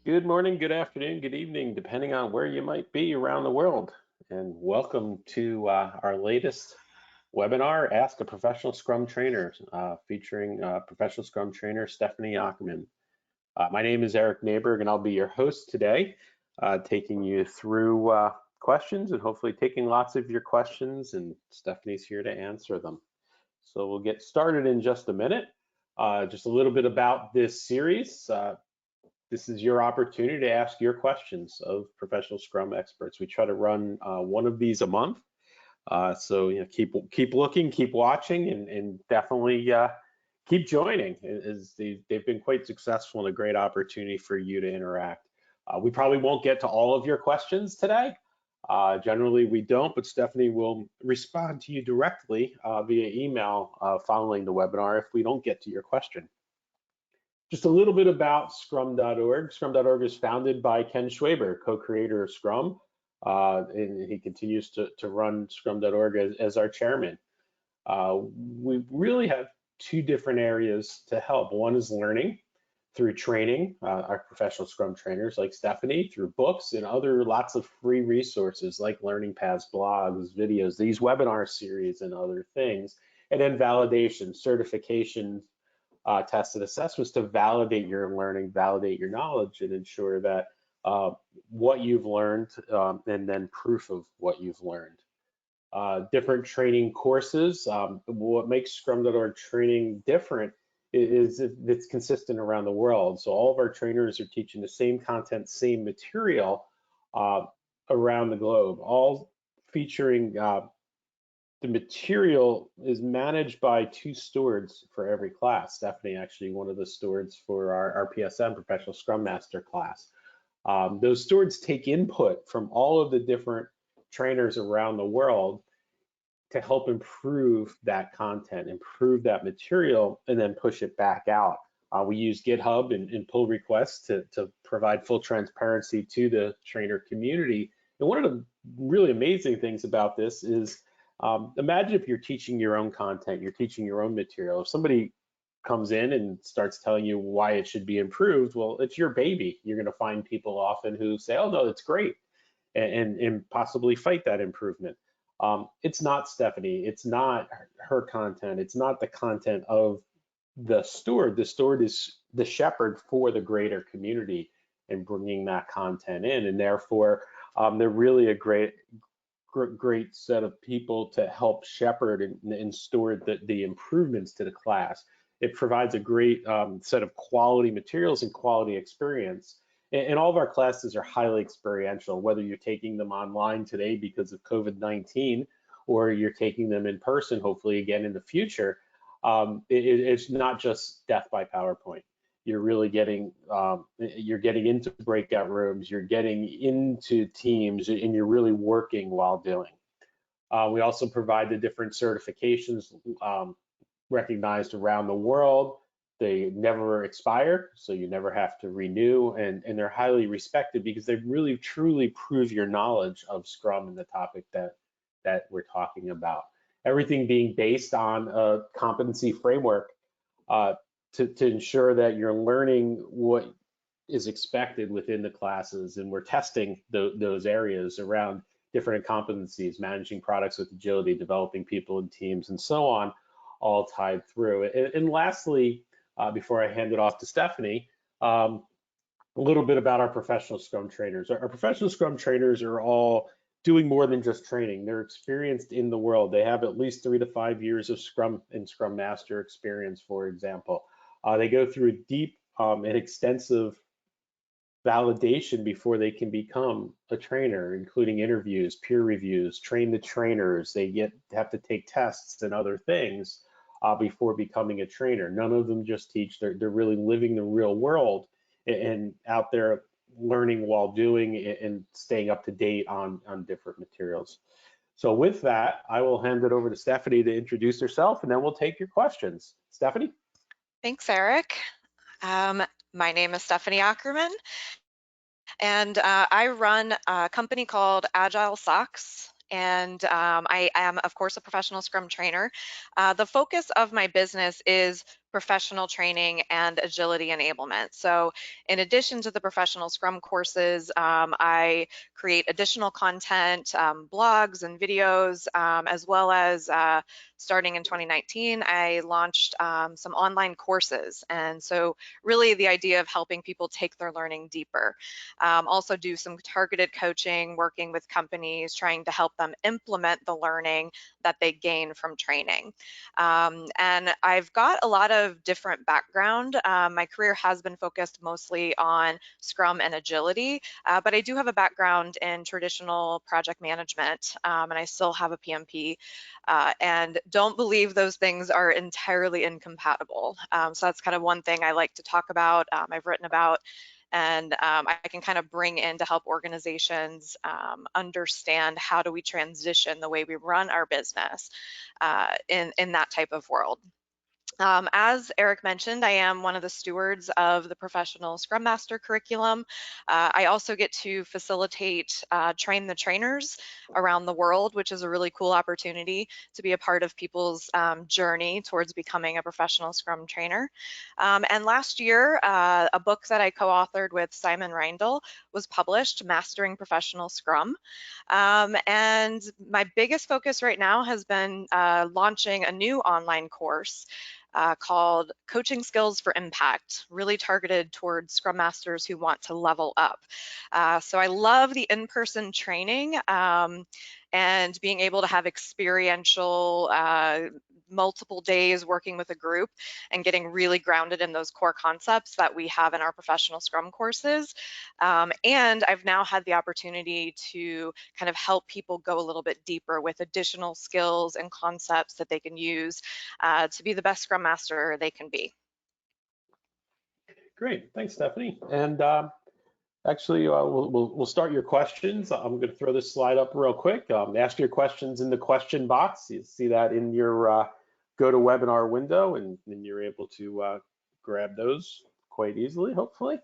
Good morning, good afternoon, good evening, depending on where you might be around the world. And welcome to our latest webinar, Ask a Professional Scrum Trainer, featuring Professional Scrum Trainer Stephanie Ockerman. My name is Eric Neighborg, and I'll be your host today, taking you through questions and hopefully taking lots of your questions, and Stephanie's here to answer them. So we'll get started in just a minute. Just a little bit about this series. This is your opportunity to ask your questions of professional Scrum experts. We try to run one of these a month. So keep looking, keep watching, and definitely keep joining. As they've been quite successful and a great opportunity for you to interact. We probably won't get to all of your questions today. Generally, we don't, but Stephanie will respond to you directly via email following the webinar if we don't get to your question. Just a little bit about Scrum.org. Scrum.org is founded by Ken Schwaber, co-creator of Scrum, and he continues to run Scrum.org as our chairman. We really have two different areas to help. One is learning through training, our professional Scrum trainers like Stephanie, through books and other lots of free resources like learning paths, blogs, videos, these webinar series and other things. And then validation, certification, tests and assessments to validate your learning, validate your knowledge, and ensure that what you've learned and then proof of what you've learned. Different training courses. What makes Scrum.org training different is it's consistent around the world. So all of our trainers are teaching the same content, same material around the globe, all featuring the material is managed by two stewards for every class. Stephanie, actually, one of the stewards for our PSM, Professional Scrum Master class. Those stewards take input from all of the different trainers around the world to help improve that content, improve that material, and then push it back out. We use GitHub and pull requests to provide full transparency to the trainer community. And one of the really amazing things about this is imagine if you're teaching your own content, you're teaching your own material. If somebody comes in and starts telling you why it should be improved, well, it's your baby. You're going to find people often who say, oh, no, it's great, and possibly fight that improvement. It's not Stephanie. It's not her content. It's not the content of the steward. The steward is the shepherd for the greater community and bringing that content in. And therefore, they're really a great set of people to help shepherd and steward the improvements to the class. It provides a great set of quality materials and quality experience. And all of our classes are highly experiential, whether you're taking them online today because of COVID-19 or you're taking them in person, hopefully again in the future. It's not just death by PowerPoint. You're really getting into breakout rooms, you're getting into teams, and you're really working while doing. We also provide the different certifications recognized around the world. They never expire, so you never have to renew, and they're highly respected because they really truly prove your knowledge of Scrum and the topic that we're talking about. Everything being based on a competency framework to ensure that you're learning what is expected within the classes, and we're testing those areas around different competencies, managing products with agility, developing people and teams, and so on, all tied through. And lastly, before I hand it off to Stephanie, a little bit about our professional Scrum trainers. Our professional Scrum trainers are all doing more than just training. They're experienced in the world. They have at least 3 to 5 years of Scrum and Scrum Master experience, for example. They go through a deep and extensive validation before they can become a trainer, including interviews, peer reviews, train the trainers. They have to take tests and other things before becoming a trainer. None of them just teach. They're really living the real world and out there learning while doing and staying up to date on different materials. So with that, I will hand it over to Stephanie to introduce herself, and then we'll take your questions. Stephanie? Thanks, Eric. My name is Stephanie Ockerman, and I run a company called Agile Socks, and I am, of course, a professional Scrum trainer. The focus of my business is professional training, and agility enablement. So in addition to the professional Scrum courses, I create additional content, blogs and videos, as well as starting in 2019, I launched some online courses. And so really the idea of helping people take their learning deeper. Also do some targeted coaching, working with companies, trying to help them implement the learning that they gain from training. And I've got a lot of different background. My career has been focused mostly on Scrum and agility, but I do have a background in traditional project management, and I still have a PMP, and don't believe those things are entirely incompatible. So that's kind of one thing I like to talk about, I've written about, and I can kind of bring in to help organizations understand how do we transition the way we run our business in that type of world. As Eric mentioned, I am one of the stewards of the Professional Scrum Master curriculum. I also get to facilitate train the trainers around the world, which is a really cool opportunity to be a part of people's journey towards becoming a professional Scrum trainer. And last year, a book that I co-authored with Simon Reindl was published, Mastering Professional Scrum. And my biggest focus right now has been launching a new online course called Coaching Skills for Impact, really targeted towards Scrum Masters who want to level up. So I love the in-person training and being able to have experiential multiple days working with a group and getting really grounded in those core concepts that we have in our professional Scrum courses. And I've now had the opportunity to kind of help people go a little bit deeper with additional skills and concepts that they can use to be the best Scrum Master they can be. Great, thanks, Stephanie. And actually, we'll start your questions. I'm going to throw this slide up real quick. Ask your questions in the question box. You see that in your GoToWebinar window, and then you're able to grab those quite easily, hopefully.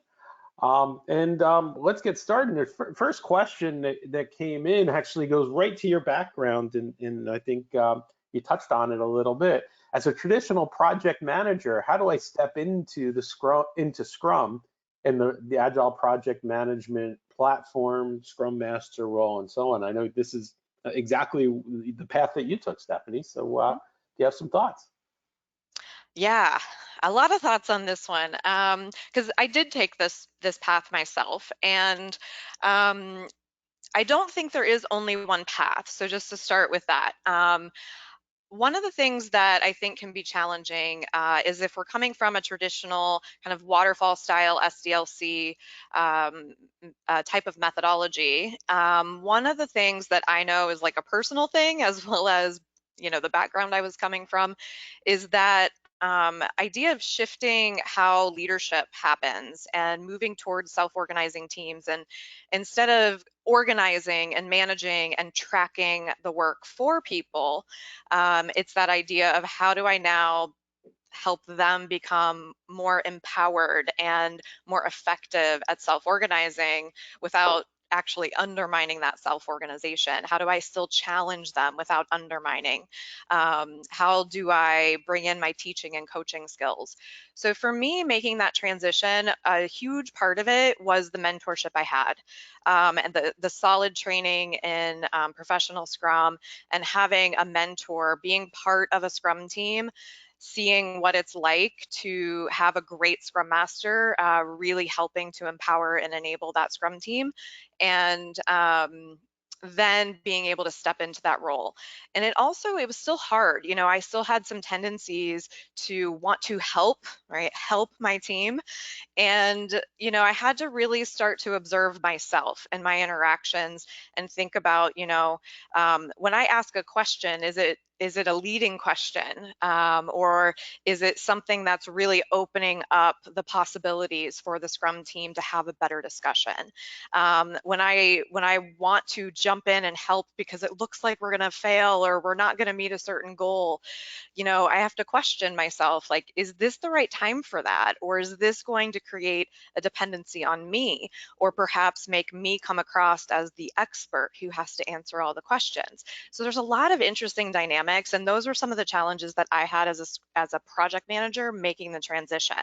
Let's get started. The first question that came in actually goes right to your background, and I think you touched on it a little bit. As a traditional project manager, how do I step into Scrum and the Agile project management platform, Scrum Master role, and so on? I know this is exactly the path that you took, Stephanie. So do you have some thoughts? Yeah, a lot of thoughts on this one because I did take this path myself, and I don't think there is only one path. So just to start with that. One of the things that I think can be challenging is if we're coming from a traditional kind of waterfall style SDLC type of methodology. One of the things that I know is like a personal thing, as well as the background I was coming from, is that idea of shifting how leadership happens and moving towards self-organizing teams, and instead of organizing and managing and tracking the work for people, it's that idea of how do I now help them become more empowered and more effective at self-organizing without actually undermining that self-organization? How do I still challenge them without undermining? How do I bring in my teaching and coaching skills? So for me, making that transition, a huge part of it was the mentorship I had, and the solid training in professional Scrum, and having a mentor, being part of a Scrum team, seeing what it's like to have a great Scrum Master, really helping to empower and enable that Scrum team, and then being able to step into that role. And it was still hard. I still had some tendencies to want to help, right? Help my team. And, I had to really start to observe myself and my interactions and think about, when I ask a question, is it a leading question, or is it something that's really opening up the possibilities for the Scrum team to have a better discussion? When I want to jump in and help because it looks like we're going to fail or we're not going to meet a certain goal, I have to question myself, like, is this the right time for that? Or is this going to create a dependency on me, or perhaps make me come across as the expert who has to answer all the questions? So there's a lot of interesting dynamics dynamics. And those were some of the challenges that I had as a project manager making the transition.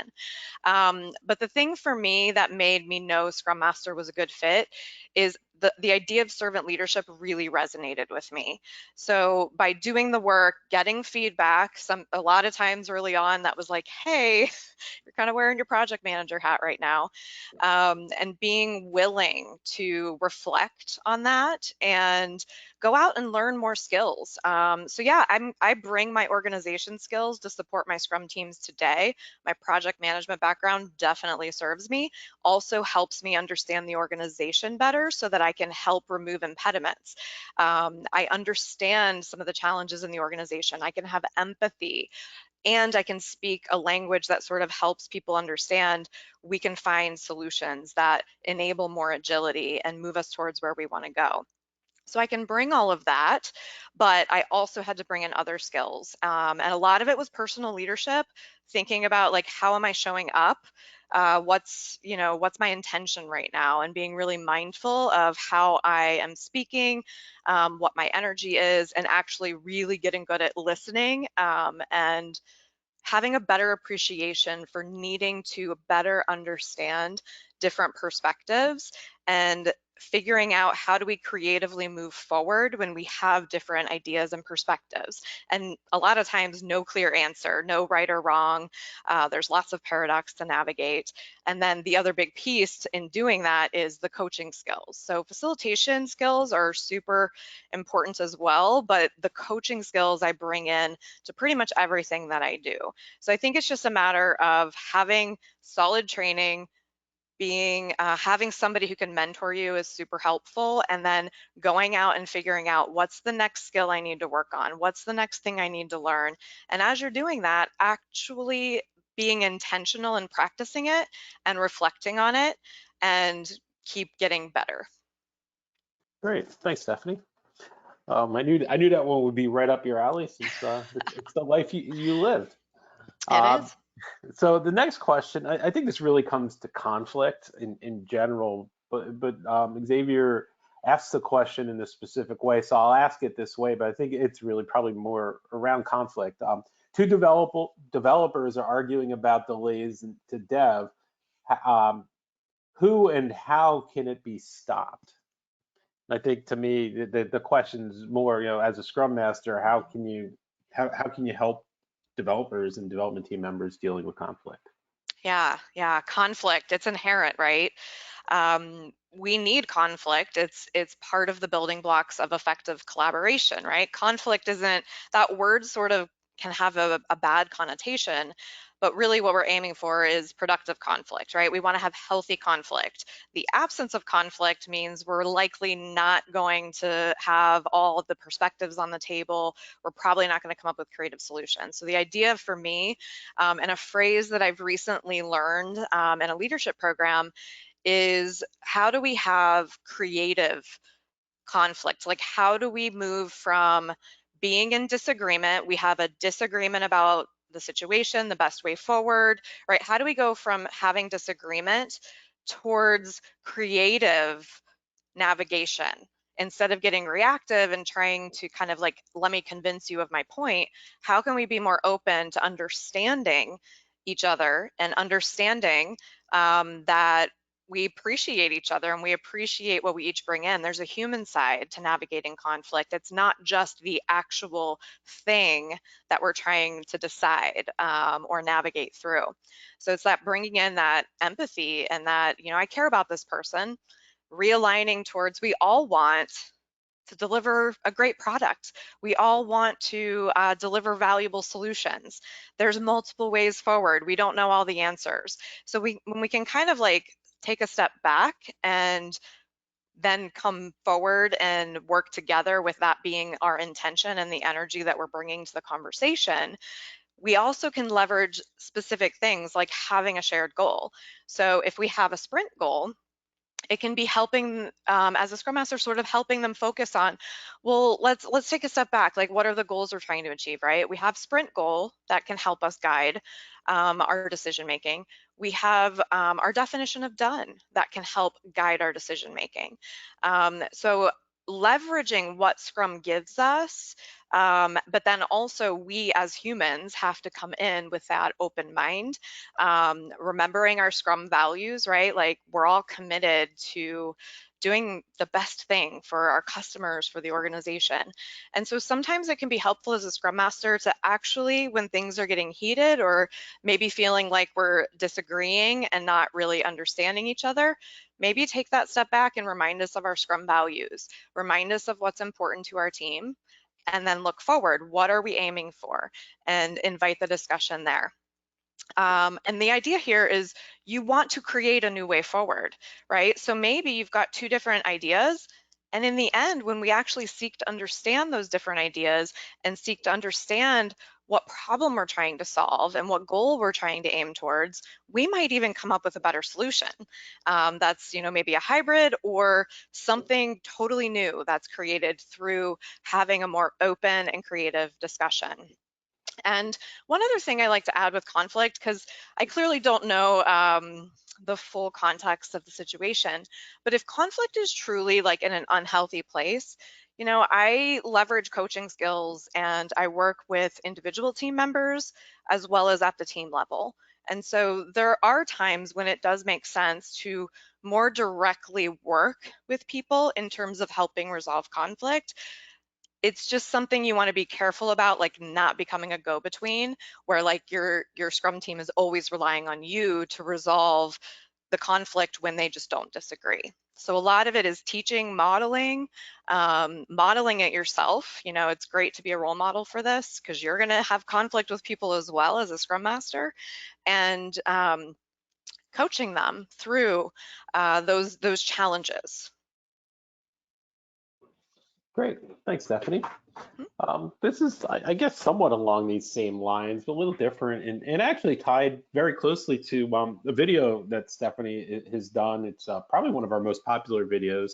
But the thing for me that made me know Scrum Master was a good fit is the idea of servant leadership really resonated with me. So by doing the work, getting feedback, a lot of times early on that was like, hey, you're kind of wearing your project manager hat right now, and being willing to reflect on that and go out and learn more skills. So yeah, I bring my organization skills to support my Scrum teams today. My project management background definitely serves me, also helps me understand the organization better so that I can help remove impediments. I understand some of the challenges in the organization. I can have empathy, and I can speak a language that sort of helps people understand. We can find solutions that enable more agility and move us towards where we want to go. So I can bring all of that, but I also had to bring in other skills. And a lot of it was personal leadership, thinking about like, how am I showing up? What's my intention right now? And being really mindful of how I am speaking, what my energy is, and actually really getting good at listening, and having a better appreciation for needing to better understand different perspectives and figuring out how do we creatively move forward when we have different ideas and perspectives. And a lot of times, no clear answer, no right or wrong. There's lots of paradox to navigate. And then the other big piece in doing that is the coaching skills. So facilitation skills are super important as well, but the coaching skills I bring in to pretty much everything that I do. So I think it's just a matter of having solid training, having somebody who can mentor you is super helpful, and then going out and figuring out what's the next skill I need to work on, what's the next thing I need to learn. And as you're doing that, actually being intentional and practicing it and reflecting on it and keep getting better. Great, thanks, Stephanie. I knew that one would be right up your alley since it's the life you lived. It Um, is. so the next question, I think this really comes to conflict in general, but Xavier asked the question in a specific way, so I'll ask it this way, but I think it's really probably more around conflict. Two developers are arguing about delays to dev. Um, who and how can it be stopped? I think to me, the question is more, as a Scrum Master, how can you help developers and development team members dealing with conflict? Yeah, conflict. It's inherent, right? We need conflict. It's part of the building blocks of effective collaboration, right? Conflict isn't, that word sort of can have a bad connotation, but really what we're aiming for is productive conflict, right? We want to have healthy conflict. The absence of conflict means we're likely not going to have all of the perspectives on the table. We're probably not going to come up with creative solutions. So the idea for me, and a phrase that I've recently learned in a leadership program, is how do we have creative conflict? Like, how do we move from being in disagreement? We have a disagreement about the situation, the best way forward, right? How do we go from having disagreement towards creative navigation? Instead of getting reactive and trying to kind of like, let me convince you of my point, how can we be more open to understanding each other and understanding that we appreciate each other and we appreciate what we each bring in. There's a human side to navigating conflict. It's not just the actual thing that we're trying to decide or navigate through. So it's that bringing in that empathy and that, I care about this person, realigning towards, we all want to deliver a great product. We all want to deliver valuable solutions. There's multiple ways forward. We don't know all the answers. So when we can kind of like take a step back and then come forward and work together with that being our intention and the energy that we're bringing to the conversation, we also can leverage specific things like having a shared goal. So if we have a sprint goal, it can be helping as a Scrum Master, sort of helping them focus on, well, let's take a step back. Like, what are the goals we're trying to achieve, right? We have sprint goal that can help us guide our decision making. We have our definition of done that can help guide our decision making. So leveraging what Scrum gives us But then also we as humans have to come in with that open mind, remembering our Scrum values, right? Like we're all committed to doing the best thing for our customers, for the organization. And so sometimes it can be helpful as a Scrum Master to actually, when things are getting heated or maybe feeling like we're disagreeing and not really understanding each other, maybe take that step back and remind us of our Scrum values, remind us of what's important to our team, and then look forward. What are we aiming for? And invite the discussion there. And the idea here is you want to create a new way forward, right? So maybe you've got two different ideas. And in the end, when we actually seek to understand those different ideas and seek to understand what problem we're trying to solve and what goal we're trying to aim towards, we might even come up with a better solution. That's, maybe a hybrid or something totally new that's created through having a more open and creative discussion. And one other thing I like to add with conflict, because I clearly don't know the full context of the situation, but if conflict is truly like in an unhealthy place, I leverage coaching skills and I work with individual team members as well as at the team level. And so there are times when it does make sense to more directly work with people in terms of helping resolve conflict. It's just something you want to be careful about, like not becoming a go-between where like your Scrum team is always relying on you to resolve the conflict when they just don't disagree. So a lot of it is teaching, modeling, modeling it yourself. It's great to be a role model for this because you're going to have conflict with people as well as a Scrum Master, and coaching them through those challenges. Great. Thanks, Stephanie. This is, I guess, somewhat along these same lines, but a little different and actually tied very closely to the video that Stephanie has done. It's probably one of our most popular videos.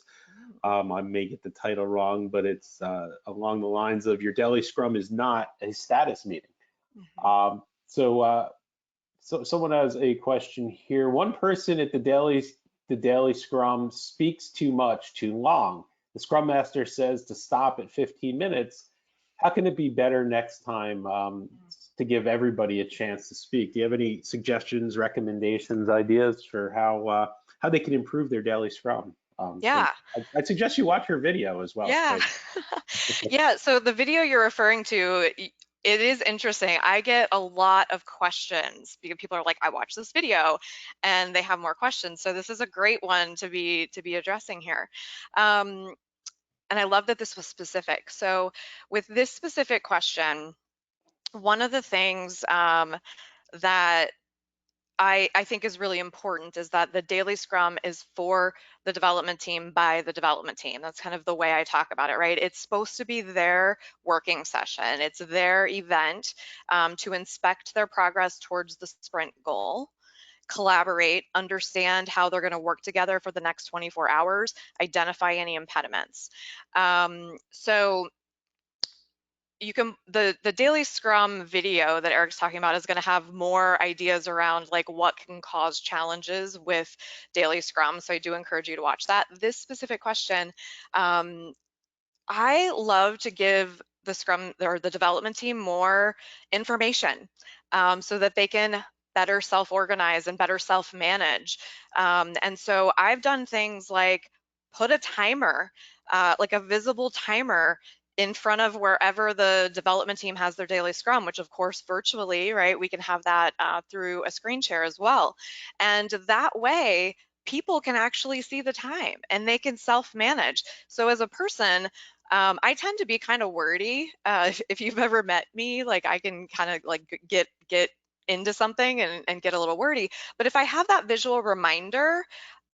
I may get the title wrong, but it's along the lines of your daily Scrum is not a status meeting. So someone has a question here. One person at the daily Scrum speaks too much, too long. The Scrum Master says to stop at 15 minutes. How can it be better next time to give everybody a chance to speak? Do you have any suggestions, recommendations, ideas for how they can improve their daily Scrum? So Yeah. I'd suggest you watch her video as well. Yeah. Yeah, so the video you're referring to, it is interesting. I get a lot of questions because people are like, I watched this video, and they have more questions. So this is a great one to be addressing here. And I love that this was specific. So with this specific question, one of the things that I think is really important is that the daily Scrum is for the development team by the development team. That's kind of the way I talk about it, right? It's supposed to be their working session. It's their event to inspect their progress towards the sprint goal, collaborate, understand how they're going to work together for the next 24 hours, identify any impediments. So you can the daily Scrum video that Eric's talking about is going to have more ideas around like what can cause challenges with daily Scrum. So I do encourage you to watch that. This specific question, I love to give the Scrum or the development team more information so that they can better self-organize and better self-manage. And so I've done things like put a timer, like a visible timer in front of wherever the development team has their daily Scrum, which of course virtually, right, we can have that through a screen share as well. And that way, people can actually see the time and they can self-manage. So as a person, I tend to be kind of wordy. If you've ever met me, like I can kind of like get into something and get a little wordy. But if I have that visual reminder,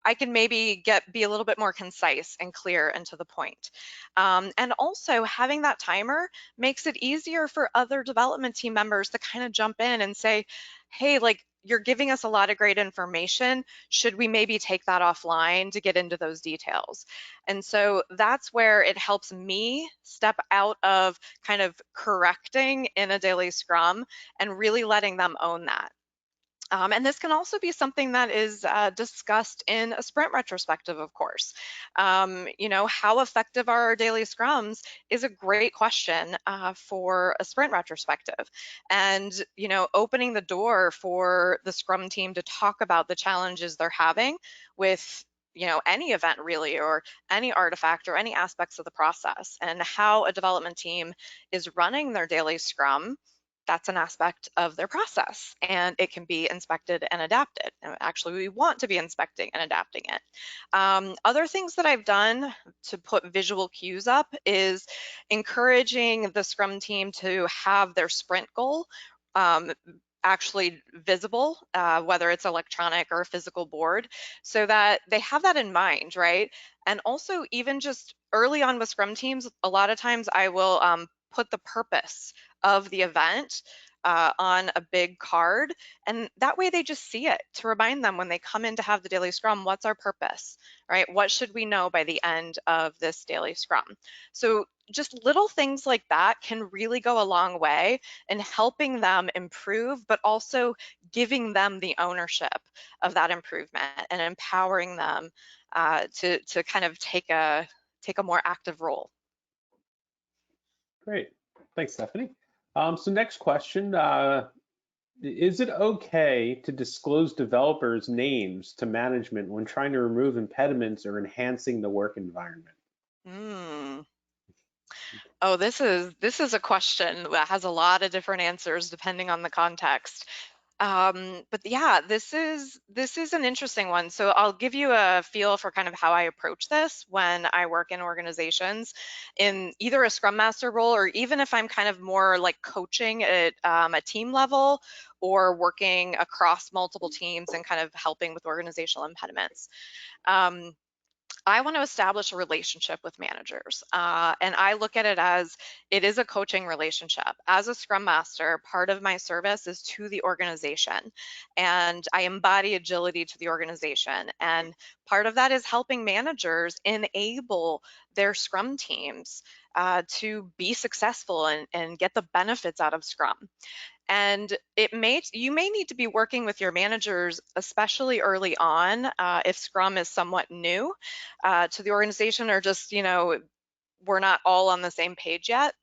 I can maybe be a little bit more concise and clear and to the point. And also having that timer makes it easier for other development team members to kind of jump in and say, hey, like you're giving us a lot of great information. Should we maybe take that offline to get into those details? And so that's where it helps me step out of kind of correcting in a daily Scrum and really letting them own that. And this can also be something that is discussed in a sprint retrospective, of course. How effective are our daily scrums is a great question for a sprint retrospective. And, opening the door for the Scrum team to talk about the challenges they're having with any event really, or any artifact or any aspects of the process, and how a development team is running their daily scrum. That's an aspect of their process, and it can be inspected and adapted. And actually, we want to be inspecting and adapting it. Other things that I've done to put visual cues up is encouraging the Scrum team to have their sprint goal um, actually visible, whether it's electronic or a physical board, so that they have that in mind, right? And also, even just early on with Scrum teams, a lot of times I will put the purpose of the event on a big card, and that way they just see it to remind them when they come in to have the daily scrum, what's our purpose, right? What should we know by the end of this daily scrum? So just little things like that can really go a long way in helping them improve, but also giving them the ownership of that improvement and empowering them to kind of take a more active role. Great. Thanks, Stephanie. So next question, is it okay to disclose developers' names to management when trying to remove impediments or enhancing the work environment? Mm. Oh, this is a question that has a lot of different answers depending on the context. But yeah, this is an interesting one. So I'll give you a feel for kind of how I approach this when I work in organizations in either a Scrum Master role, or even if I'm kind of more like coaching at a team level, or working across multiple teams and kind of helping with organizational impediments. Um, I want to establish a relationship with managers. And I look at it as it is a coaching relationship. As a Scrum Master, part of my service is to the organization, and I embody agility to the organization. And part of that is helping managers enable their Scrum teams to be successful and get the benefits out of Scrum. And you may need to be working with your managers, especially early on, if Scrum is somewhat new to the organization, or just, we're not all on the same page yet,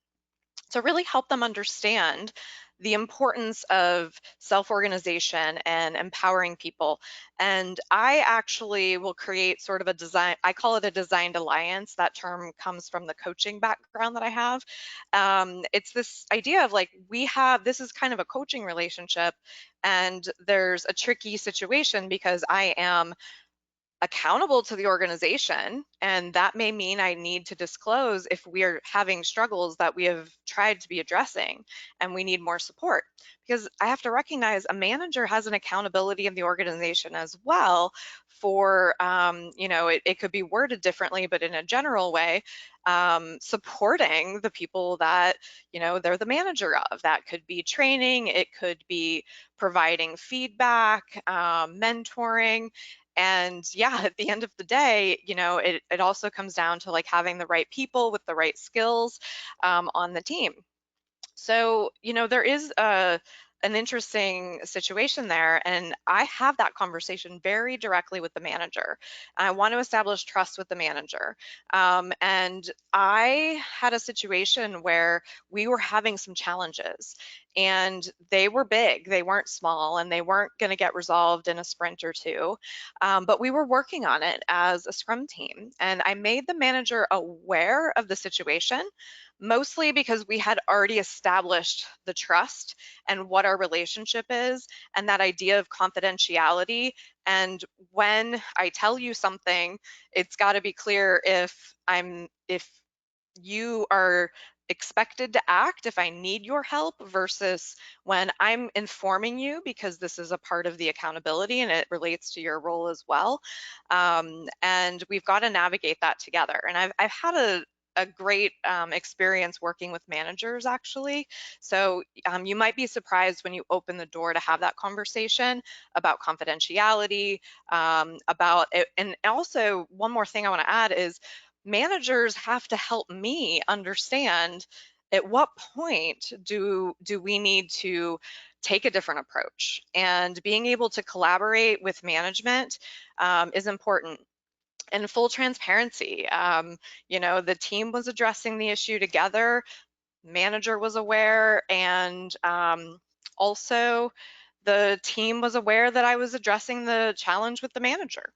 to really help them understand the importance of self-organization and empowering people. And I actually will create sort of a design, I call it a designed alliance. That term comes from the coaching background that I have. It's this idea of like, this is kind of a coaching relationship, and there's a tricky situation because I am accountable to the organization, and that may mean I need to disclose if we are having struggles that we have tried to be addressing and we need more support, because I have to recognize a manager has an accountability in the organization as well for it could be worded differently, but in a general way, supporting the people that they're the manager of. That could be training, it could be providing feedback, mentoring. And yeah, at the end of the day, it also comes down to like having the right people with the right skills on the team. So, there is an interesting situation there, and I have that conversation very directly with the manager. I want to establish trust with the manager. And I had a situation where we were having some challenges, and they were big, they weren't small, and they weren't going to get resolved in a sprint or two. But we were working on it as a Scrum team, and I made the manager aware of the situation, mostly because we had already established the trust and what our relationship is, and that idea of confidentiality. And when I tell you something, it's got to be clear if you are expected to act, if I need your help, versus when I'm informing you because this is a part of the accountability and it relates to your role as well. And we've got to navigate that together. And I've had a great experience working with managers, actually. So you might be surprised when you open the door to have that conversation about confidentiality, about it. And also, one more thing I want to add is managers have to help me understand at what point do we need to take a different approach. And being able to collaborate with management is important. And full transparency, the team was addressing the issue together, manager was aware, and also the team was aware that I was addressing the challenge with the manager.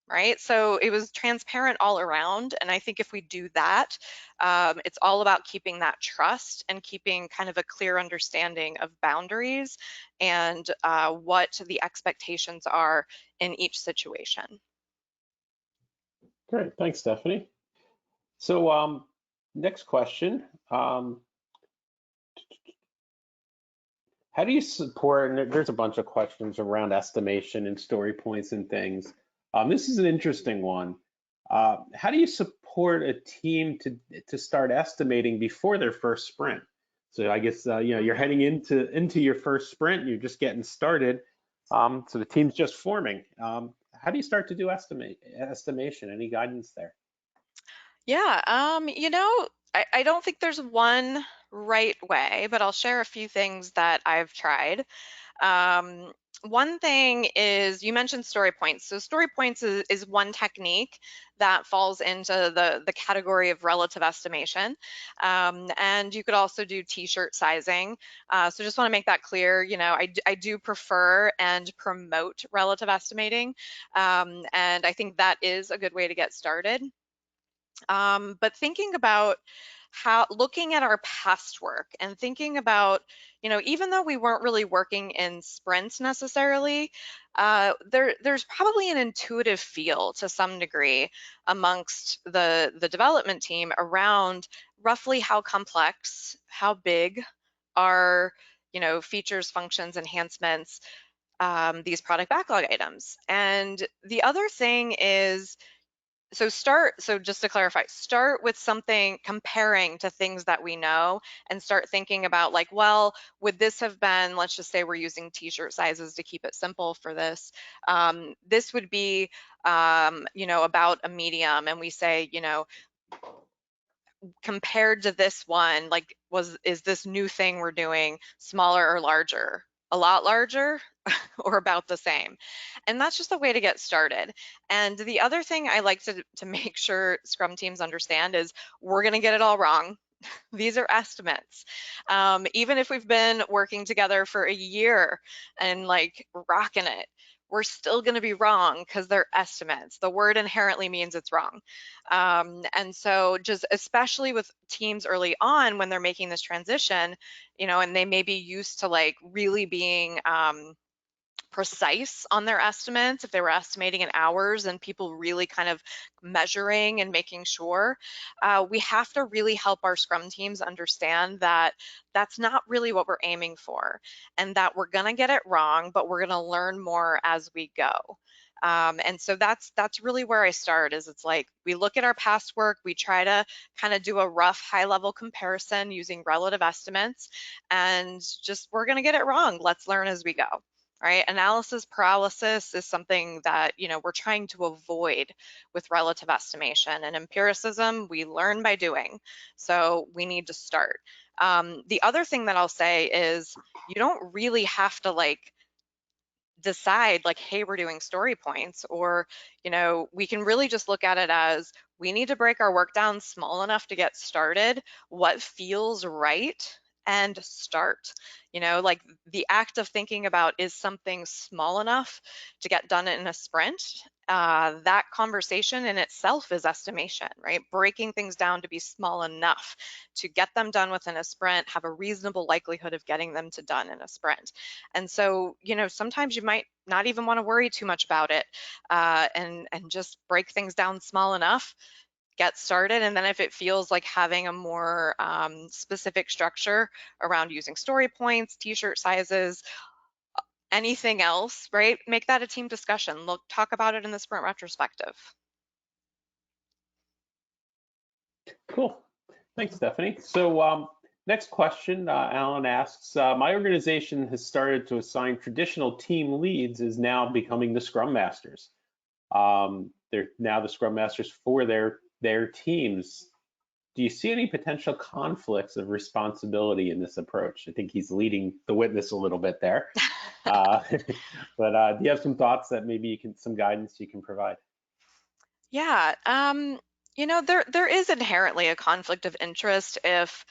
Right? So it was transparent all around. And I think if we do that, it's all about keeping that trust and keeping kind of a clear understanding of boundaries and what the expectations are in each situation. Great, thanks, Stephanie. So next question. How do you support, and there's a bunch of questions around estimation and story points and things. This is an interesting one. How do you support a team to start estimating before their first sprint? So I guess you're heading into your first sprint, you're just getting started. So the team's just forming. How do you start to do estimation? Any guidance there? Yeah, I don't think there's one right way, but I'll share a few things that I've tried. Um, One thing is you mentioned story points. So story points is one technique that falls into the category of relative estimation. And you could also do t-shirt sizing. So just want to make that clear. I do prefer and promote relative estimating. And I think that is a good way to get started. But thinking about looking at our past work and thinking about, even though we weren't really working in sprints necessarily, there's probably an intuitive feel to some degree amongst the development team around roughly how complex, how big are, features, functions, enhancements, these product backlog items. And the other thing is, so just to clarify, start with something comparing to things that we know and start thinking about like, well, would this have been, let's just say we're using t-shirt sizes to keep it simple for this. This would be, about a medium, and we say, compared to this one, like, is this new thing we're doing smaller or larger? A lot larger or about the same? And that's just a way to get started. And the other thing I like to make sure Scrum teams understand is we're going to get it all wrong. These are estimates. Even if we've been working together for a year and like rocking it, we're still going to be wrong because they're estimates. The word inherently means it's wrong. And so just especially with teams early on when they're making this transition, and they may be used to like really being precise on their estimates, if they were estimating in hours and people really kind of measuring and making sure, we have to really help our Scrum teams understand that that's not really what we're aiming for, and that we're going to get it wrong, but we're going to learn more as we go. And so that's really where I start. Is it's like we look at our past work, we try to kind of do a rough high level comparison using relative estimates, and just we're going to get it wrong. Let's learn as we go. Right? Analysis paralysis is something that, we're trying to avoid with relative estimation. And empiricism, we learn by doing. So we need to start. The other thing that I'll say is you don't really have to like decide like, hey, we're doing story points, or, we can really just look at it as we need to break our work down small enough to get started, what feels right, and start. Like the act of thinking about, is something small enough to get done in a sprint? That conversation in itself is estimation, right? Breaking things down to be small enough to get them done within a sprint, have a reasonable likelihood of getting them to done in a sprint. And so, sometimes you might not even want to worry too much about it, and just break things down small enough, get started. And then if it feels like having a more specific structure around using story points, t-shirt sizes, anything else, right? Make that a team discussion. Talk about it in the sprint retrospective. Cool. Thanks, Stephanie. So next question, Alan asks, my organization has started to assign traditional team leads is now becoming the Scrum Masters. They're now the Scrum Masters for their teams. do you see any potential conflicts of responsibility in this approach? I think he's leading the witness a little bit there. Uh, but do you have some thoughts that maybe some guidance you can provide? Yeah, there is inherently a conflict of interest if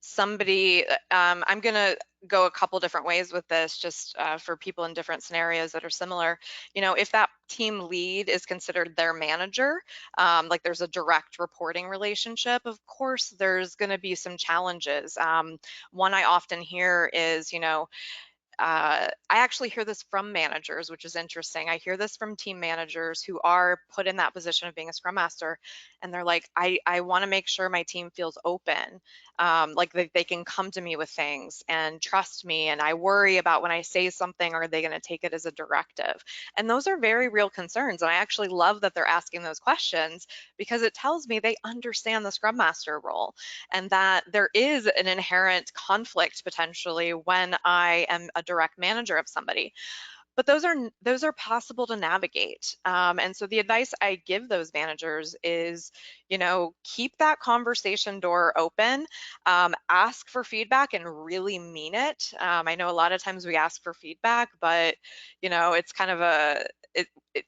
somebody, I'm gonna go a couple different ways with this, just for people in different scenarios that are similar. If that team lead is considered their manager, like there's a direct reporting relationship, of course there's gonna be some challenges. One I often hear is, I actually hear this from managers, which is interesting. I hear this from team managers who are put in that position of being a scrum master, and they're like, I want to make sure my team feels open, like they can come to me with things and trust me, and I worry about when I say something, are they going to take it as a directive? And those are very real concerns, and I actually love that they're asking those questions because it tells me they understand the scrum master role and that there is an inherent conflict potentially when I am a direct manager of somebody. But those are possible to navigate. And so the advice I give those managers is, keep that conversation door open, ask for feedback and really mean it. I know a lot of times we ask for feedback, but it's kind of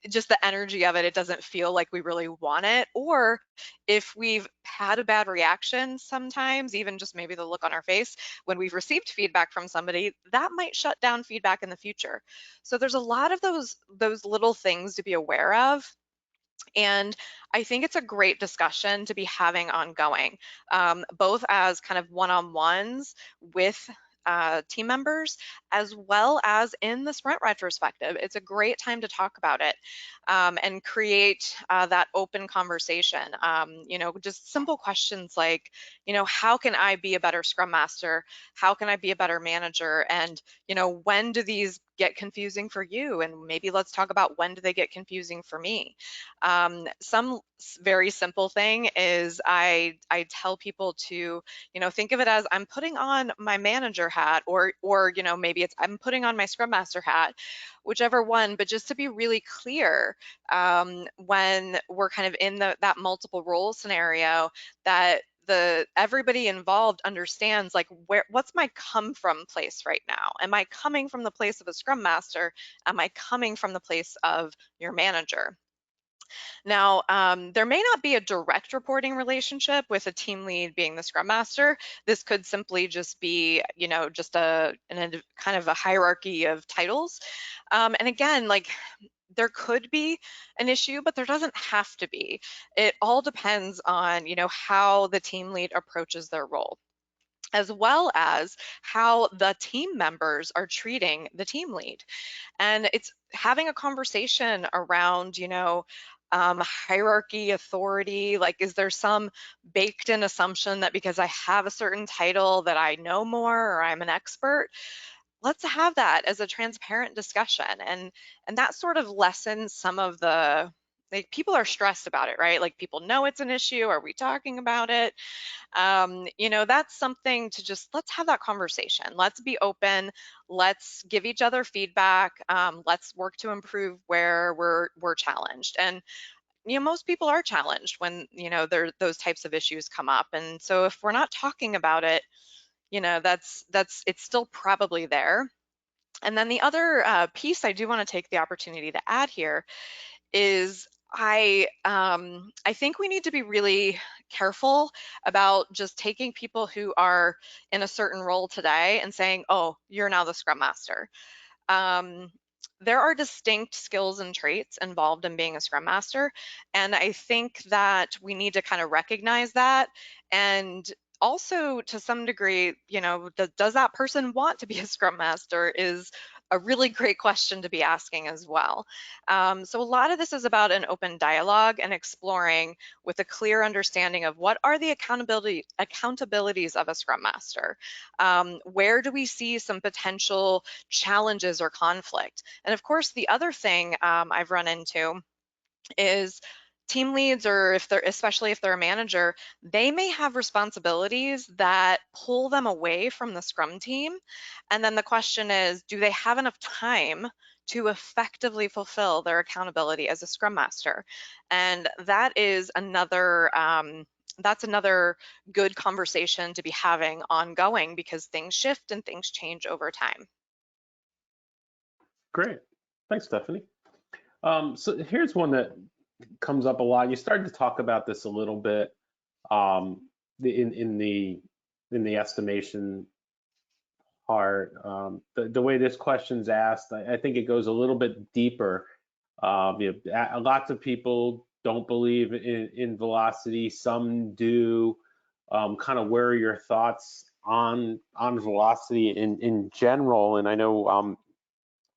just the energy of it. It doesn't feel like we really want it. Or if we've had a bad reaction, sometimes even just maybe the look on our face when we've received feedback from somebody, that might shut down feedback in the future. So there's a lot of those little things to be aware of. And I think it's a great discussion to be having ongoing, both as kind of one-on-ones with team members, as well as in the sprint retrospective. It's a great time to talk about it, and create that open conversation. Just simple questions like, how can I be a better Scrum Master? How can I be a better manager? And, when do these get confusing for you? And maybe let's talk about when do they get confusing for me? Some very simple thing is I tell people to, think of it as I'm putting on my manager hat, or maybe it's I'm putting on my Scrum Master hat, whichever one, but just to be really clear, when we're kind of in that multiple role scenario, that everybody involved understands, like, what's my come from place right now? Am I coming from the place of a Scrum Master? Am I coming from the place of your manager? Now, there may not be a direct reporting relationship with a team lead being the Scrum Master. This could simply just be, just kind of a hierarchy of titles. And again, like, there could be an issue, but there doesn't have to be. It all depends on, how the team lead approaches their role, as well as how the team members are treating the team lead. And it's having a conversation around, hierarchy, authority. Like, is there some baked in assumption that because I have a certain title that I know more or I'm an expert? Let's have that as a transparent discussion. And that sort of lessens some of the, like, people are stressed about it, right? Like, people know it's an issue. Are we talking about it? That's something to just, let's have that conversation. Let's be open. Let's give each other feedback. Let's work to improve where we're challenged. And most people are challenged when those types of issues come up. And so if we're not talking about it, that's it's still probably there. And then the other piece I do want to take the opportunity to add here is I think we need to be really careful about just taking people who are in a certain role today and saying, oh, you're now the Scrum Master. Um, there are distinct skills and traits involved in being a Scrum Master, and I think that we need to kind of recognize that. And also, to some degree, does that person want to be a Scrum Master is a really great question to be asking as well. So a lot of this is about an open dialogue and exploring with a clear understanding of what are the accountabilities of a Scrum Master. Where do we see some potential challenges or conflict? And of course, the other thing I've run into is team leads, or especially if they're a manager, they may have responsibilities that pull them away from the Scrum team. And then the question is, do they have enough time to effectively fulfill their accountability as a Scrum Master? And that is another that's another good conversation to be having ongoing, because things shift and things change over time. Great. Thanks, Stephanie. So here's one that comes up a lot. You started to talk about this a little bit um, in the estimation part. The way this question's asked, I think it goes a little bit deeper. Lots of people don't believe in velocity. Some do. Kind of where are your thoughts on velocity in general? And I know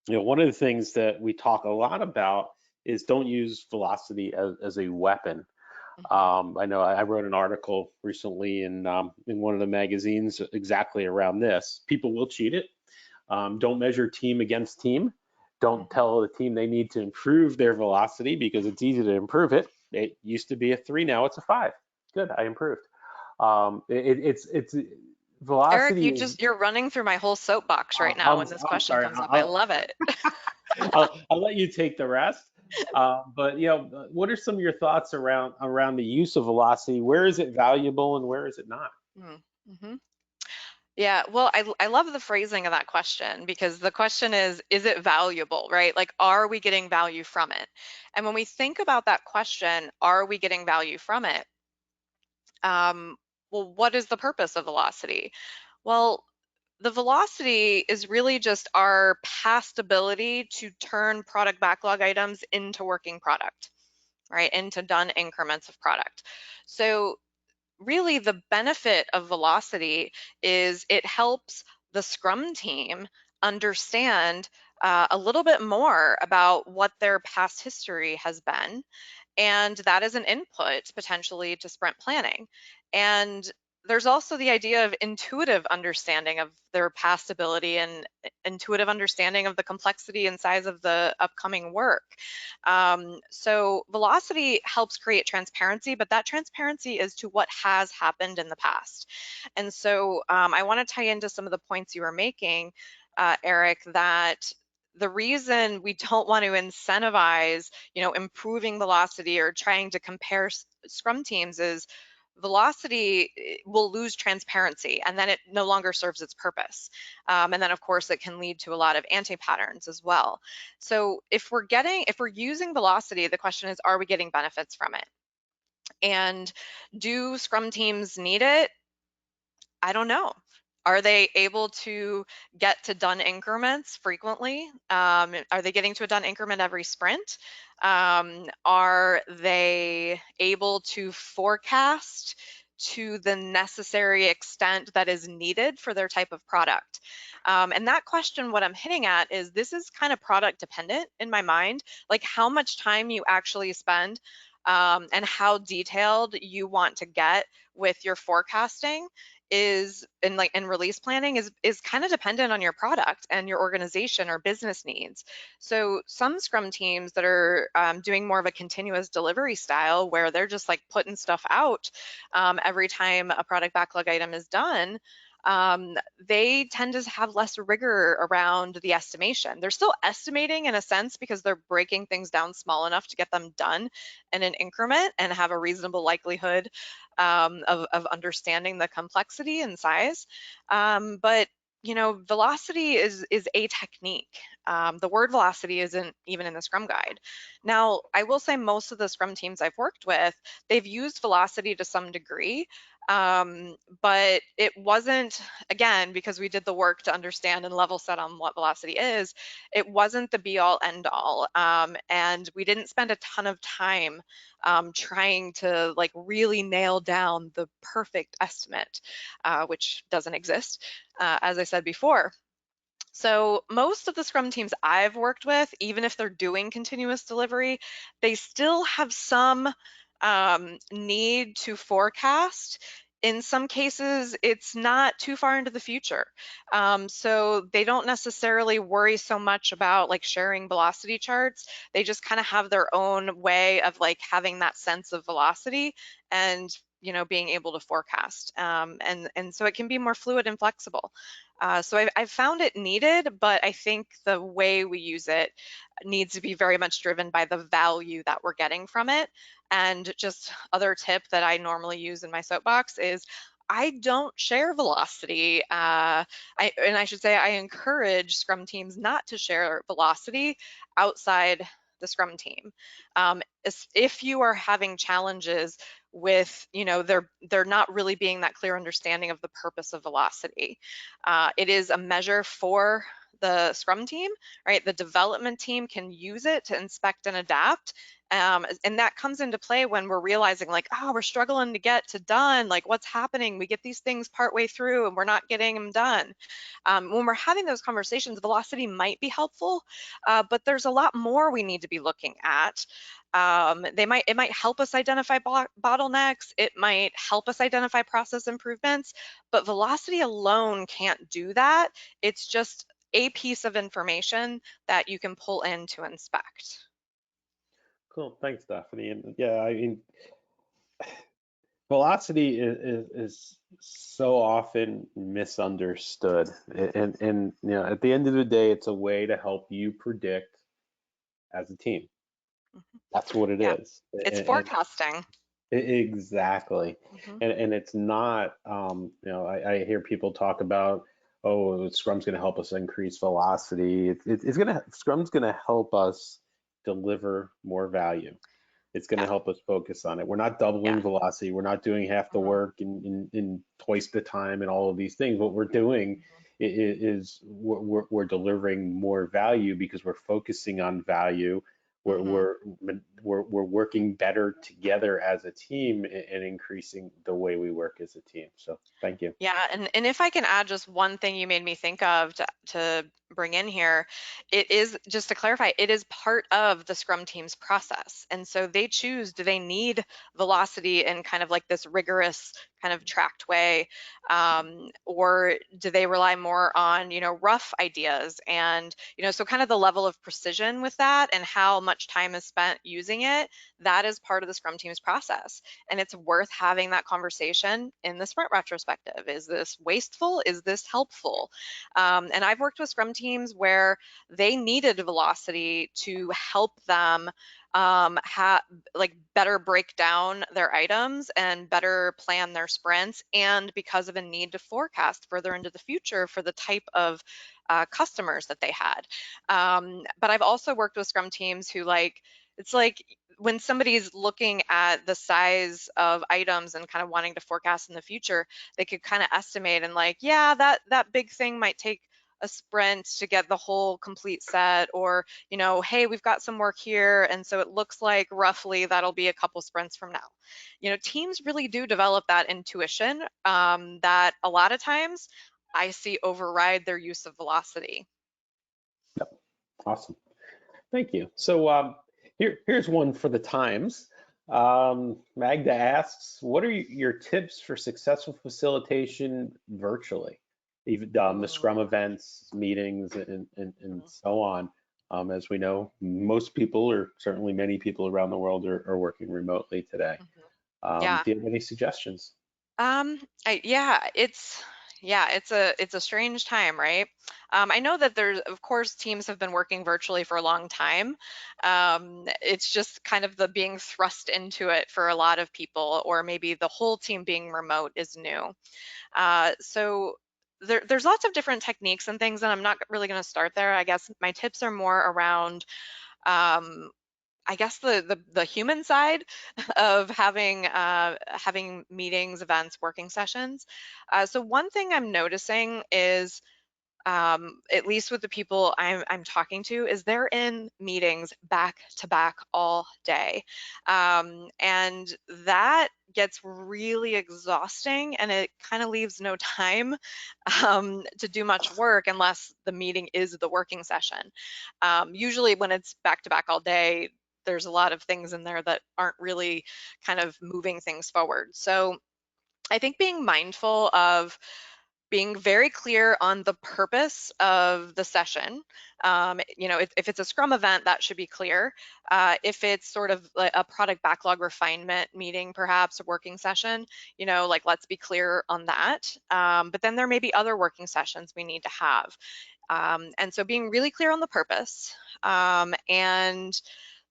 one of the things that we talk a lot about is don't use velocity as a weapon. I know I wrote an article recently in one of the magazines exactly around this. People will cheat it. Don't measure team against team. Don't tell the team they need to improve their velocity because it's easy to improve it. It used to be a 3, now it's a 5. Good, I improved. It's Eric, velocity is. you're running through my whole soapbox right now when this I'm question sorry. comes up. I love it. I'll let you take the rest. But what are some of your thoughts around the use of velocity? Where is it valuable and where is it not? Mm-hmm. Yeah, well, I love the phrasing of that question, because the question is it valuable, right? Like, are we getting value from it? And when we think about that question, are we getting value from it? Um, well, what is the purpose of velocity? Well, the velocity is really just our past ability to turn product backlog items into working product, right? Into done increments of product. So really the benefit of velocity is it helps the Scrum team understand a little bit more about what their past history has been, and that is an input potentially to sprint planning. And there's also the idea of intuitive understanding of their past ability and intuitive understanding of the complexity and size of the upcoming work. So velocity helps create transparency, but that transparency is to what has happened in the past. And so I want to tie into some of the points you were making, Eric, that the reason we don't want to incentivize, improving velocity or trying to compare Scrum teams is velocity will lose transparency, and then it no longer serves its purpose. And then of course it can lead to a lot of anti-patterns as well. So if we're using velocity, the question is, are we getting benefits from it? And do Scrum teams need it? I don't know. Are they able to get to done increments frequently? Are they getting to a done increment every sprint? Are they able to forecast to the necessary extent that is needed for their type of product? And that question, what I'm hitting at is, this is kind of product dependent in my mind, like how much time you actually spend and how detailed you want to get with your forecasting is, and release planning is kind of dependent on your product and your organization or business needs. So some Scrum teams that are doing more of a continuous delivery style, where they're just like putting stuff out every time a product backlog item is done, they tend to have less rigor around the estimation. They're still estimating in a sense, because they're breaking things down small enough to get them done in an increment and have a reasonable likelihood of understanding the complexity and size. But velocity is a technique. The word velocity isn't even in the Scrum guide. Now, I will say most of the Scrum teams I've worked with, they've used velocity to some degree, but it wasn't, again, because we did the work to understand and level set on what velocity is, it wasn't the be all end all. And we didn't spend a ton of time trying to like really nail down the perfect estimate, which doesn't exist, as I said before. So most of the Scrum teams I've worked with, even if they're doing continuous delivery, they still have some need to forecast. In some cases, it's not too far into the future. So they don't necessarily worry so much about like sharing velocity charts. They just kind of have their own way of like having that sense of velocity. And being able to forecast. And so it can be more fluid and flexible. So I've found it needed, but I think the way we use it needs to be very much driven by the value that we're getting from it. And just other tip that I normally use in my soapbox is I don't share velocity. And I should say I encourage Scrum teams not to share velocity outside the Scrum team. If you are having challenges with, they're not really being that clear understanding of the purpose of velocity. It is a measure for the Scrum team, right? The development team can use it to inspect and adapt. And that comes into play when we're realizing like, oh, we're struggling to get to done. Like what's happening? We get these things partway through and we're not getting them done. When we're having those conversations, velocity might be helpful, but there's a lot more we need to be looking at. It might help us identify bottlenecks. It might help us identify process improvements, but velocity alone can't do that. It's just a piece of information that you can pull in to inspect. Cool. Thanks, Stephanie. And yeah, I mean, velocity is so often misunderstood. And at the end of the day, it's a way to help you predict as a team. Mhm. That's what it Yeah, is. it's forecasting. Exactly. Mhm. And it's not, I hear people talk about, oh, Scrum's going to help us increase velocity. Scrum's going to help us deliver more value. It's going to Yeah, help us focus on it. We're not doubling yeah. velocity. We're not doing half the Mhm. work in twice the time and all of these things. What we're doing Mhm. is we're delivering more value because we're focusing on value. We're, Mhm. we're, we're working better together as a team and increasing the way we work as a team. So thank you. Yeah, and if I can add just one thing you made me think of to bring in here, it is just to clarify, it is part of the Scrum team's process. And so they choose, do they need velocity in kind of like this rigorous kind of tracked way, or do they rely more on, rough ideas and, so kind of the level of precision with that and how much time is spent using it, that is part of the Scrum team's process. And it's worth having that conversation in the sprint retrospective. Is this wasteful? Is this helpful? And I've worked with Scrum teams where they needed velocity to help them like better break down their items and better plan their sprints, and because of a need to forecast further into the future for the type of customers that they had. But I've also worked with Scrum teams who it's like when somebody's looking at the size of items and kind of wanting to forecast in the future, they could kind of estimate and like, yeah, that big thing might take a sprint to get the whole complete set, or, hey, we've got some work here, and so it looks like roughly that'll be a couple sprints from now. Teams really do develop that intuition that a lot of times I see override their use of velocity. Yep. Awesome. Thank you. So here's one for the times. Magda asks, what are your tips for successful facilitation virtually? Even the Scrum events, meetings, and so on. As we know, most people, or certainly many people around the world, are working remotely today. Mhm. Yeah. Do you have any suggestions? Um, it's a strange time, right? I know that there's, of course, teams have been working virtually for a long time. It's just kind of the being thrust into it for a lot of people, or maybe the whole team being remote is new. So there's lots of different techniques and things, and I'm not really going to start there. I guess my tips are more around um, I guess the human side of having meetings, events, working sessions. So one thing I'm noticing is at least with the people I'm talking to, is they're in meetings back to back all day. And that gets really exhausting, and it kind of leaves no time to do much work unless the meeting is the working session. Usually when it's back to back all day, there's a lot of things in there that aren't really kind of moving things forward. So I think being mindful of being very clear on the purpose of the session. If it's a Scrum event, that should be clear. If it's sort of like a product backlog refinement meeting, perhaps a working session, like let's be clear on that. But then there may be other working sessions we need to have. And so being really clear on the purpose. And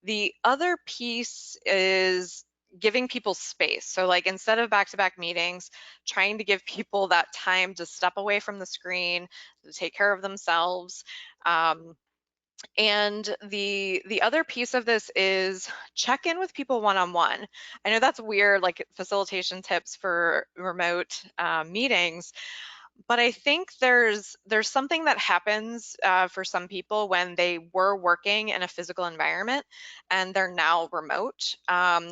the other piece is giving people space. So like instead of back-to-back meetings, trying to give people that time to step away from the screen, to take care of themselves. And the other piece of this is check in with people one-on-one. I know that's weird, like facilitation tips for remote meetings, but I think there's something that happens for some people when they were working in a physical environment and they're now remote,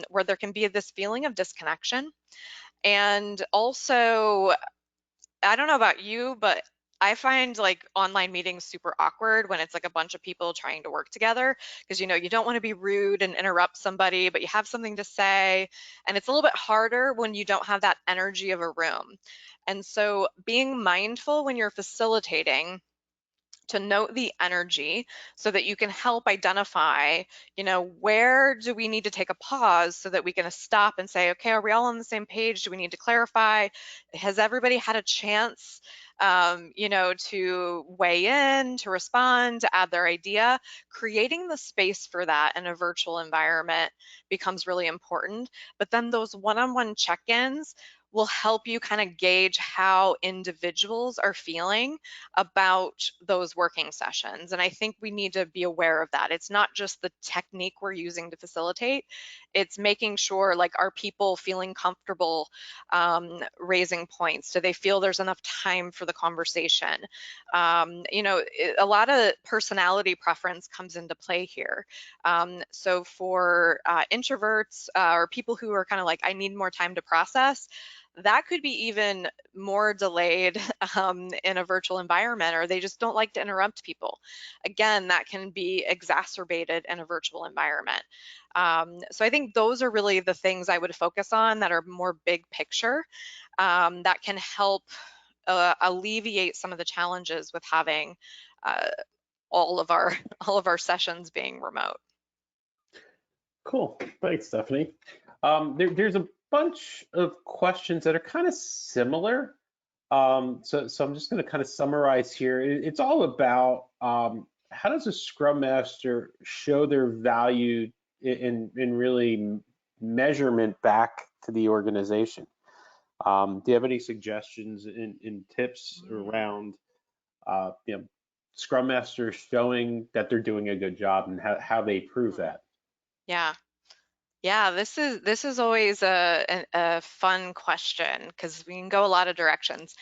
where there can be this feeling of disconnection. And also, I don't know about you, but I find like online meetings super awkward when it's like a bunch of people trying to work together, because you don't want to be rude and interrupt somebody, but you have something to say. And it's a little bit harder when you don't have that energy of a room. And so being mindful when you're facilitating to note the energy so that you can help identify, where do we need to take a pause so that we can stop and say, okay, are we all on the same page? Do we need to clarify? Has everybody had a chance, to weigh in, to respond, to add their idea? Creating the space for that in a virtual environment becomes really important. But then those one-on-one check-ins will help you kind of gauge how individuals are feeling about those working sessions. And I think we need to be aware of that. It's not just the technique we're using to facilitate, it's making sure, like, are people feeling comfortable raising points? Do they feel there's enough time for the conversation? A lot of personality preference comes into play here. So for introverts or people who are kind of like, I need more time to process, that could be even more delayed in a virtual environment, or they just don't like to interrupt people. Again, that can be exacerbated in a virtual environment. So I think those are really the things I would focus on that are more big picture, that can help alleviate some of the challenges with having all of our all of our sessions being remote. Cool. Thanks, Stephanie. There's a bunch of questions that are kind of similar. So I'm just going to kind of summarize here. It's all about how does a Scrum Master show their value in really measurement back to the organization? Do you have any suggestions in tips around Scrum Masters showing that they're doing a good job and how they prove that? Yeah. Yeah, this is always a fun question because we can go a lot of directions.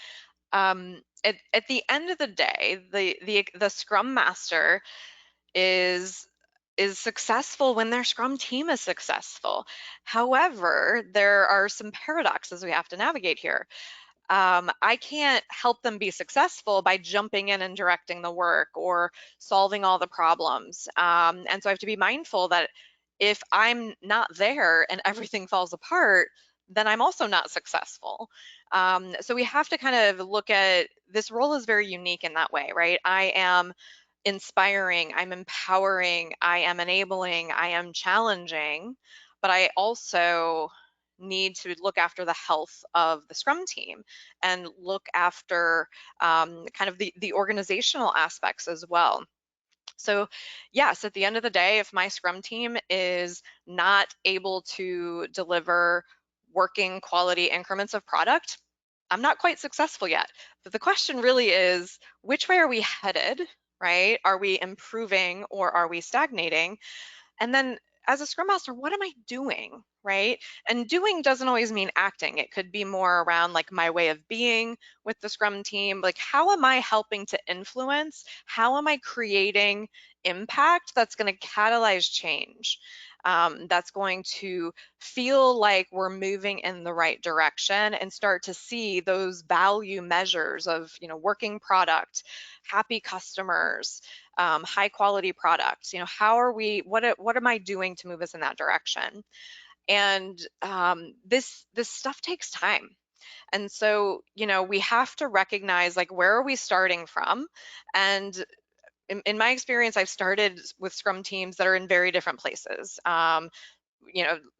At the end of the day, the Scrum Master is successful when their Scrum team is successful. However, there are some paradoxes we have to navigate here. I can't help them be successful by jumping in and directing the work or solving all the problems. And so I have to be mindful that if I'm not there and everything falls apart, then I'm also not successful. So we have to kind of look at this role is very unique in that way, right? I am inspiring, I'm empowering, I am enabling, I am challenging, but I also need to look after the health of the Scrum team and look after kind of the organizational aspects as well. So yes, at the end of the day, if my Scrum team is not able to deliver working quality increments of product, I'm not quite successful yet. But the question really is, which way are we headed, right? Are we improving or are we stagnating? And then as a Scrum Master, what am I doing, right? And doing doesn't always mean acting. It could be more around like my way of being with the Scrum team. Like, how am I helping to influence? How am I creating impact that's going to catalyze change? That's going to feel like we're moving in the right direction and start to see those value measures of, working product, happy customers, high quality products. How are we? What am I doing to move us in that direction? And this stuff takes time. And so, we have to recognize, like, where are we starting from? And in my experience, I've started with Scrum teams that are in very different places.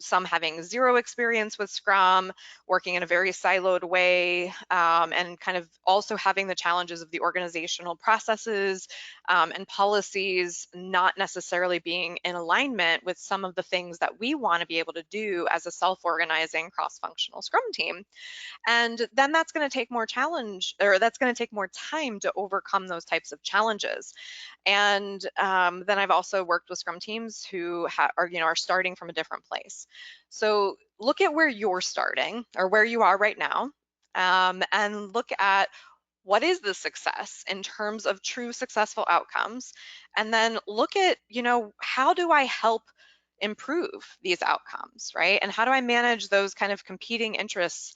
Some having zero experience with Scrum, working in a very siloed way, and kind of also having the challenges of the organizational processes and policies not necessarily being in alignment with some of the things that we want to be able to do as a self-organizing cross-functional Scrum team. And then that's going to take more challenge, or that's going to take more time to overcome those types of challenges. And then I've also worked with Scrum teams who are starting from a different place. So look at where you're starting or where you are right now, and look at what is the success in terms of true successful outcomes, and then look at, how do I help improve these outcomes, right? And how do I manage those kind of competing interests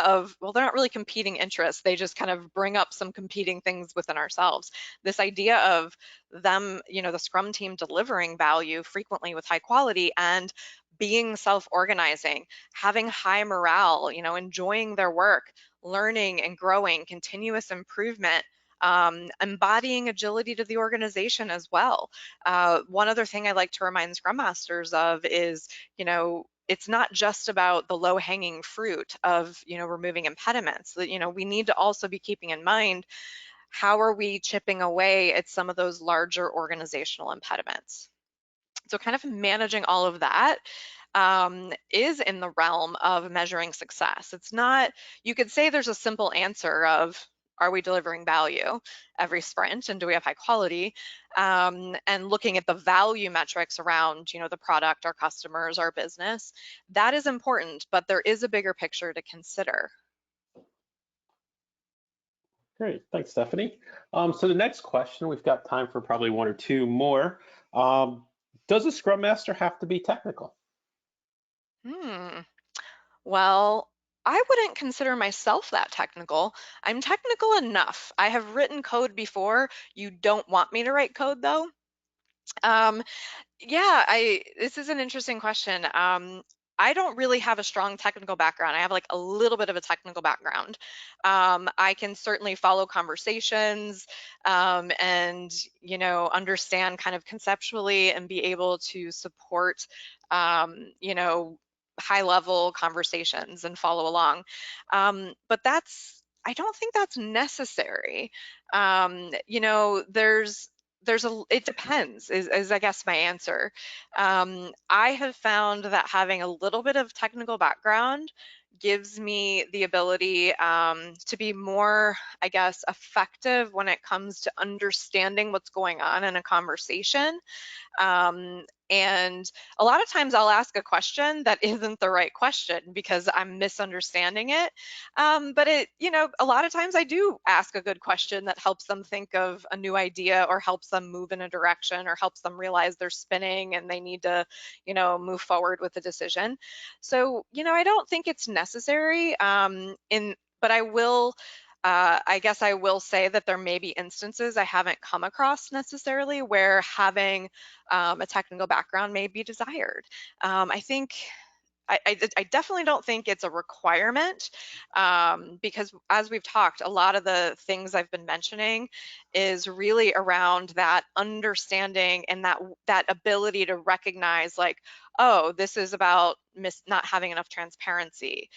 of, well, they're not really competing interests, they just kind of bring up some competing things within ourselves. This idea of them, the Scrum team delivering value frequently with high quality and being self-organizing, having high morale, enjoying their work, learning and growing, continuous improvement, embodying agility to the organization as well. One other thing I like to remind Scrum Masters of is, it's not just about the low-hanging fruit of, removing impediments. That, we need to also be keeping in mind, how are we chipping away at some of those larger organizational impediments? So kind of managing all of that is in the realm of measuring success. It's not, you could say there's a simple answer of, are we delivering value every sprint and do we have high quality? And looking at the value metrics around, the product, our customers, our business, that is important, but there is a bigger picture to consider. Great, thanks, Stephanie. So the next question, we've got time for probably one or two more. Does a Scrum Master have to be technical? Hmm. Well, I wouldn't consider myself that technical. I'm technical enough. I have written code before. You don't want me to write code though. Um, yeah, this is an interesting question. I don't really have a strong technical background. I have like a little bit of a technical background. I can certainly follow conversations, and understand kind of conceptually and be able to support high level conversations and follow along. But I don't think that's necessary. It depends is I guess my answer. I have found that having a little bit of technical background gives me the ability to be more, I guess, effective when it comes to understanding what's going on in a conversation. And a lot of times I'll ask a question that isn't the right question because I'm misunderstanding it. But a lot of times I do ask a good question that helps them think of a new idea or helps them move in a direction or helps them realize they're spinning and they need to, move forward with the decision. So, I don't think it's necessary. But I guess I will say that there may be instances I haven't come across necessarily where having a technical background may be desired. I think I definitely don't think it's a requirement, because as we've talked, a lot of the things I've been mentioning is really around that understanding and that ability to recognize, like, oh, this is about not having enough transparency,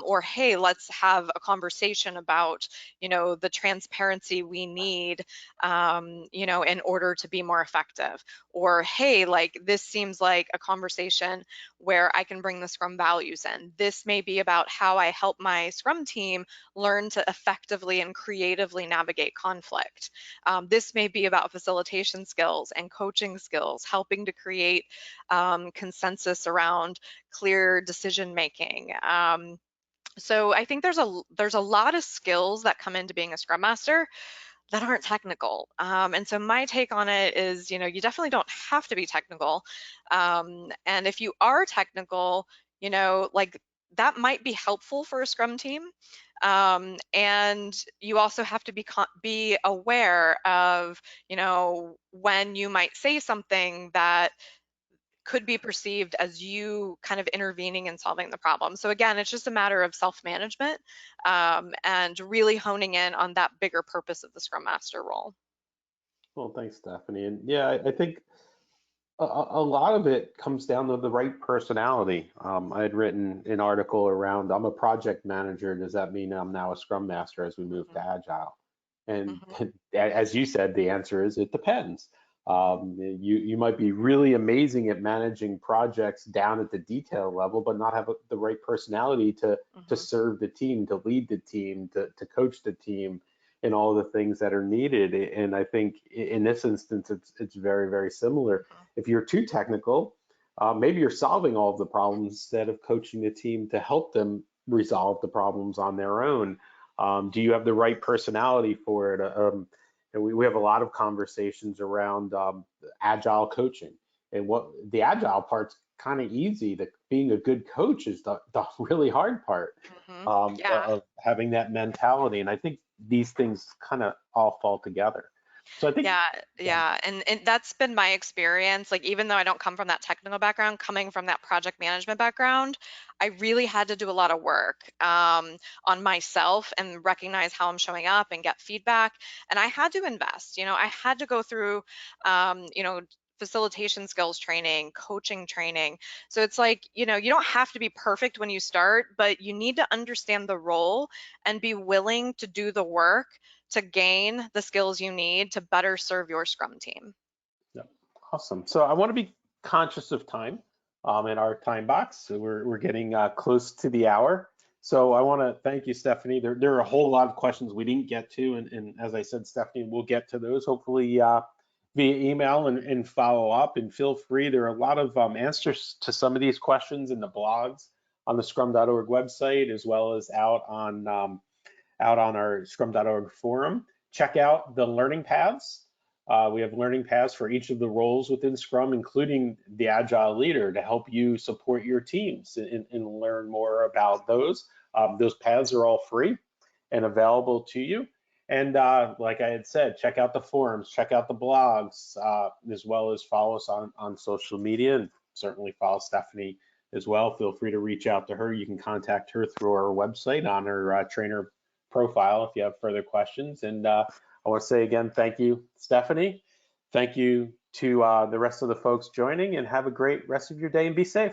or hey, let's have a conversation about the transparency we need, in order to be more effective, or hey, like this seems like a conversation where I can bring the Scrum values in. This may be about how I help my Scrum team learn to effectively and creatively navigate conflict. This may be about facilitation skills and coaching skills, helping to create consensus around clear decision making. So I think there's a lot of skills that come into being a Scrum Master that aren't technical. And so my take on it is, you definitely don't have to be technical. And if you are technical, like that might be helpful for a Scrum team. And you also have to be aware of, when you might say something that could be perceived as you kind of intervening and solving the problem. So again, it's just a matter of self-management and really honing in on that bigger purpose of the Scrum Master role. Well, thanks, Stephanie. And yeah, I think a lot of it comes down to the right personality. I had written an article around, I'm a project manager. Does that mean I'm now a Scrum Master as we move to Agile? And Mm-hmm. as you said, the answer is it depends. You might be really amazing at managing projects down at the detail level, but not have the right personality to Mm-hmm. serve the team, to lead the team, to coach the team, and all the things that are needed. And I think in this instance, it's very, very similar. Mm-hmm. If you're too technical, maybe you're solving all of the problems instead of coaching the team to help them resolve the problems on their own. Do you have the right personality for it? And we have a lot of conversations around agile coaching, and what the agile part's kind of easy. Being a good coach is the really hard part Mm-hmm. Yeah. of having that mentality. And I think these things kind of all fall together. So I think, Yeah, yeah, yeah, and that's been my experience. Like, even though I don't come from that technical background, coming from that project management background, I really had to do a lot of work on myself and recognize how I'm showing up and get feedback. And I had to invest. I had to go through, facilitation skills training, coaching training. So it's like, you don't have to be perfect when you start, but you need to understand the role and be willing to do the work to gain the skills you need to better serve your Scrum team. yeah, awesome. So I want to be conscious of time in our time box. So we're getting close to the hour. So I want to thank you, Stephanie. There are a whole lot of questions we didn't get to, and as I said, Stephanie, we'll get to those hopefully via email and follow up. And feel free. There are a lot of answers to some of these questions in the blogs on the Scrum.org website, as well as out on our Scrum.org forum. Check out the learning paths. We have learning paths for each of the roles within Scrum, including the Agile leader, to help you support your teams and learn more about those. Those paths are all free and available to you. And like I had said, check out the forums, check out the blogs, as well as follow us on social media, and certainly follow Stephanie as well. Feel free to reach out to her. You can contact her through our website on her trainer profile if you have further questions. And I want to say again, thank you, Stephanie. Thank you to the rest of the folks joining, and have a great rest of your day and be safe.